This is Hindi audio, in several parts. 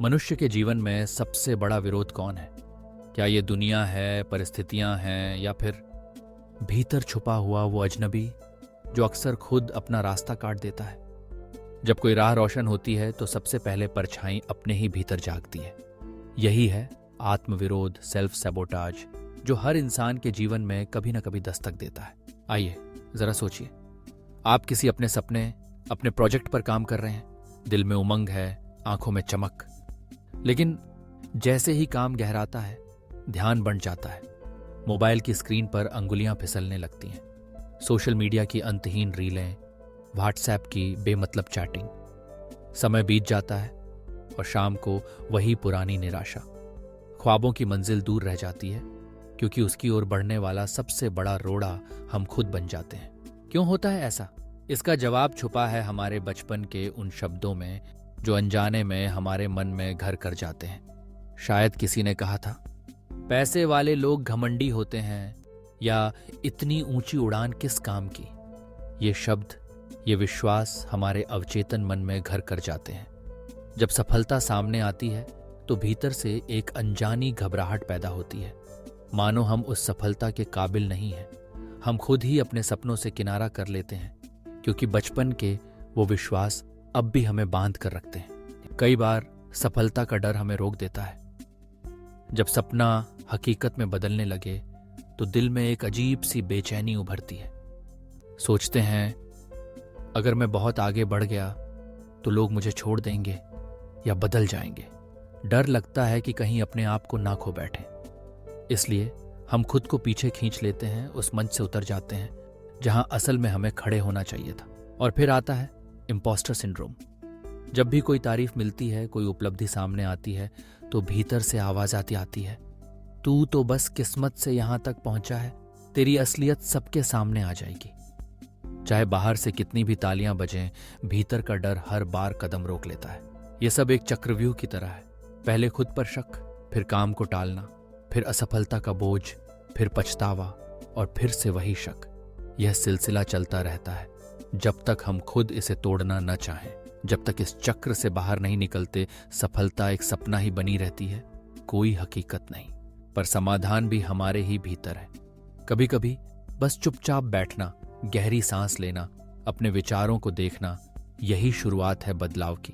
मनुष्य के जीवन में सबसे बड़ा विरोध कौन है? क्या ये दुनिया है, परिस्थितियां हैं, या फिर भीतर छुपा हुआ वो अजनबी जो अक्सर खुद अपना रास्ता काट देता है? जब कोई राह रोशन होती है तो सबसे पहले परछाई अपने ही भीतर जागती है। यही है आत्मविरोध, सेल्फ सैबोटाज, जो हर इंसान के जीवन में कभी ना कभी दस्तक देता है। आइए जरा सोचिए, आप किसी अपने सपने, अपने प्रोजेक्ट पर काम कर रहे हैं, दिल में उमंग है, आंखों में चमक, लेकिन जैसे ही काम गहराता है, ध्यान बढ़ जाता है, मोबाइल की स्क्रीन पर अंगुलियां फिसलने लगती हैं, सोशल मीडिया की अंतहीन रीलें, व्हाट्सएप की बेमतलब चैटिंग, समय बीत जाता है और शाम को वही पुरानी निराशा। ख्वाबों की मंजिल दूर रह जाती है क्योंकि उसकी ओर बढ़ने वाला सबसे बड़ा रोड़ा हम खुद बन जाते हैं। क्यों होता है ऐसा? इसका जवाब छुपा है हमारे बचपन के उन शब्दों में जो अनजाने में हमारे मन में घर कर जाते हैं। शायद किसी ने कहा था, पैसे वाले लोग घमंडी होते हैं, या इतनी ऊंची उड़ान किस काम की। ये शब्द, ये विश्वास हमारे अवचेतन मन में घर कर जाते हैं। जब सफलता सामने आती है तो भीतर से एक अनजानी घबराहट पैदा होती है, मानो हम उस सफलता के काबिल नहीं हैं। हम खुद ही अपने सपनों से किनारा कर लेते हैं क्योंकि बचपन के वो विश्वास अब भी हमें बांध कर रखते हैं। कई बार सफलता का डर हमें रोक देता है। जब सपना हकीकत में बदलने लगे तो दिल में एक अजीब सी बेचैनी उभरती है। सोचते हैं, अगर मैं बहुत आगे बढ़ गया तो लोग मुझे छोड़ देंगे या बदल जाएंगे। डर लगता है कि कहीं अपने आप को ना खो बैठे। इसलिए हम खुद को पीछे खींच लेते हैं, उस मंच से उतर जाते हैं जहां असल में हमें खड़े होना चाहिए था। और फिर आता है इम्पोस्टर सिंड्रोम। जब भी कोई तारीफ मिलती है, कोई उपलब्धि सामने आती है, तो भीतर से आवाज आती है, तू तो बस किस्मत से यहां तक पहुंचा है, तेरी असलियत सबके सामने आ जाएगी। चाहे बाहर से कितनी भी तालियां बजें, भीतर का डर हर बार कदम रोक लेता है। यह सब एक चक्रव्यूह की तरह है। पहले खुद पर शक, फिर काम को टालना, फिर असफलता का बोझ, फिर पछतावा, और फिर से वही शक। यह सिलसिला चलता रहता है जब तक हम खुद इसे तोड़ना न चाहें। जब तक इस चक्र से बाहर नहीं निकलते, सफलता एक सपना ही बनी रहती है, कोई हकीकत नहीं। पर समाधान भी हमारे ही भीतर है। कभी कभी बस चुपचाप बैठना, गहरी सांस लेना, अपने विचारों को देखना, यही शुरुआत है बदलाव की।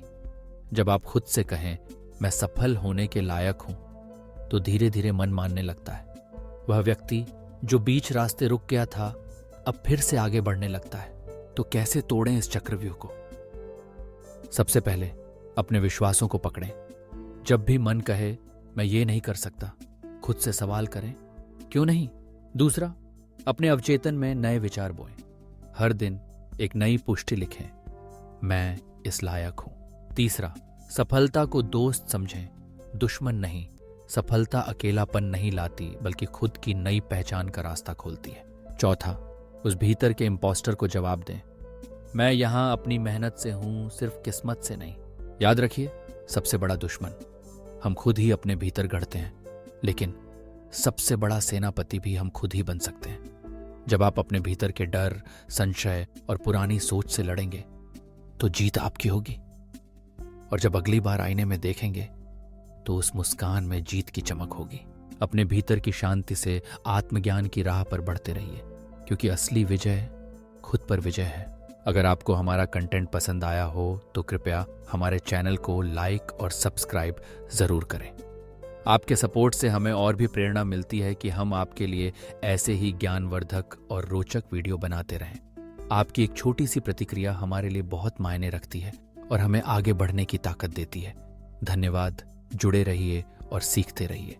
जब आप खुद से कहें, मैं सफल होने के लायक हूं, तो धीरे धीरे मन मानने लगता है। वह व्यक्ति जो बीच रास्ते रुक गया था, अब फिर से आगे बढ़ने लगता है। तो कैसे तोड़ें इस चक्रव्यूह को? सबसे पहले अपने विश्वासों को पकड़ें। जब भी मन कहे मैं ये नहीं कर सकता, खुद से सवाल करें, क्यों नहीं? दूसरा, अपने अवचेतन में नए विचार बोएं। हर दिन एक नई पुष्टि लिखें, मैं इस लायक हूं। तीसरा, सफलता को दोस्त समझें, दुश्मन नहीं। सफलता अकेलापन नहीं लाती, बल्कि खुद की नई पहचान का रास्ता खोलती है। चौथा, उस भीतर के इम्पोस्टर को जवाब दें, मैं यहां अपनी मेहनत से हूं, सिर्फ किस्मत से नहीं। याद रखिए, सबसे बड़ा दुश्मन हम खुद ही अपने भीतर गढ़ते हैं, लेकिन सबसे बड़ा सेनापति भी हम खुद ही बन सकते हैं। जब आप अपने भीतर के डर, संशय और पुरानी सोच से लड़ेंगे तो जीत आपकी होगी। और जब अगली बार आईने में देखेंगे तो उस मुस्कान में जीत की चमक होगी। अपने भीतर की शांति से आत्मज्ञान की राह पर बढ़ते रहिए, क्योंकि असली विजय खुद पर विजय है। अगर आपको हमारा कंटेंट पसंद आया हो तो कृपया हमारे चैनल को लाइक और सब्सक्राइब जरूर करें। आपके सपोर्ट से हमें और भी प्रेरणा मिलती है कि हम आपके लिए ऐसे ही ज्ञानवर्धक और रोचक वीडियो बनाते रहें। आपकी एक छोटी सी प्रतिक्रिया हमारे लिए बहुत मायने रखती है और हमें आगे बढ़ने की ताकत देती है। धन्यवाद। जुड़े रहिए और सीखते रहिए।